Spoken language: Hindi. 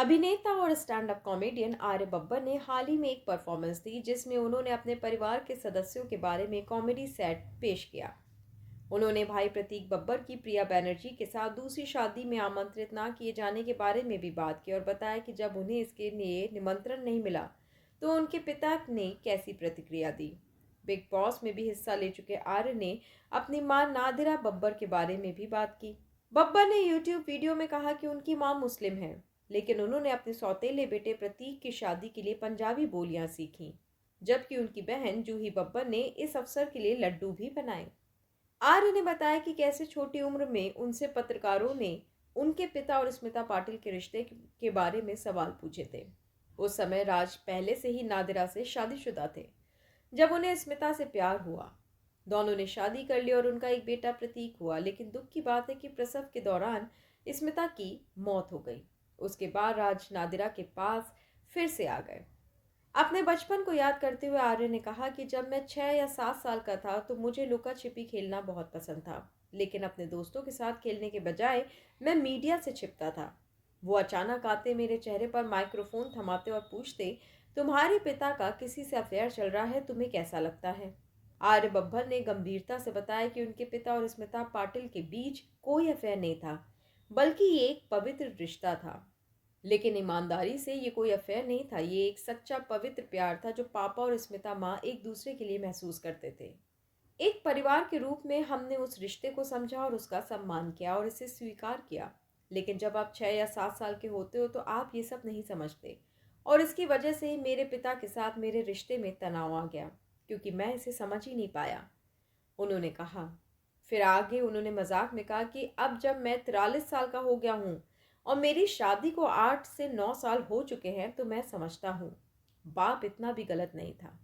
अभिनेता और स्टैंड अप कॉमेडियन आर्य बब्बर ने हाल ही में एक परफॉर्मेंस दी जिसमें उन्होंने अपने परिवार के सदस्यों के बारे में कॉमेडी सेट पेश किया। उन्होंने भाई प्रतीक बब्बर की प्रिया बनर्जी के साथ दूसरी शादी में आमंत्रित ना किए जाने के बारे में भी बात की और बताया कि जब उन्हें इसके लिए निमंत्रण नहीं मिला तो उनके पिता ने कैसी प्रतिक्रिया दी। बिग बॉस में भी हिस्सा ले चुके आर्य ने अपनी मां नादिरा बब्बर के बारे में भी बात की। बब्बर ने यूट्यूब वीडियो में कहा कि उनकी मां मुस्लिम है, लेकिन उन्होंने अपने सौतेले बेटे प्रतीक की शादी के लिए पंजाबी बोलियां सीखी, जबकि उनकी बहन जूही बब्बर ने इस अवसर के लिए लड्डू भी बनाए। आर्य ने बताया कि कैसे छोटी उम्र में उनसे पत्रकारों ने उनके पिता और स्मिता पाटिल के रिश्ते के बारे में सवाल पूछे थे। उस समय राज पहले से ही नादिरा से शादीशुदा थे जब उन्हें स्मिता से प्यार हुआ। दोनों ने शादी कर ली और उनका एक बेटा प्रतीक हुआ, लेकिन दुख की बात है कि प्रसव के दौरान स्मिता की मौत हो गई। उसके बाद राज नादिरा के पास फिर से आ गए। अपने बचपन को याद करते हुए आर्य ने कहा कि जब मैं 6 या 7 साल का था तो मुझे लुका छिपी खेलना बहुत पसंद था, लेकिन अपने दोस्तों के साथ खेलने के बजाय मैं मीडिया से छिपता था। वो अचानक आते, मेरे चेहरे पर माइक्रोफोन थमाते और पूछते, तुम्हारे पिता का किसी से अफेयर चल रहा है, तुम्हें कैसा लगता है। आर्य बब्बर ने गंभीरता से बताया कि उनके पिता और स्मिता पाटिल के बीच कोई अफेयर नहीं था, बल्कि ये एक पवित्र रिश्ता था। लेकिन ईमानदारी से ये कोई अफेयर नहीं था, ये एक सच्चा पवित्र प्यार था जो पापा और स्मिता माँ एक दूसरे के लिए महसूस करते थे। एक परिवार के रूप में हमने उस रिश्ते को समझा और उसका सम्मान किया और इसे स्वीकार किया। लेकिन जब आप 6 या 7 साल के होते हो तो आप ये सब नहीं समझते, और इसकी वजह से ही मेरे पिता के साथ मेरे रिश्ते में तनाव आ गया, क्योंकि मैं इसे समझ ही नहीं पाया, उन्होंने कहा। फिर आगे उन्होंने मजाक में कहा कि अब जब मैं 43 साल का हो गया हूँ और मेरी शादी को 8 से 9 साल हो चुके हैं तो मैं समझता हूँ बाप इतना भी गलत नहीं था।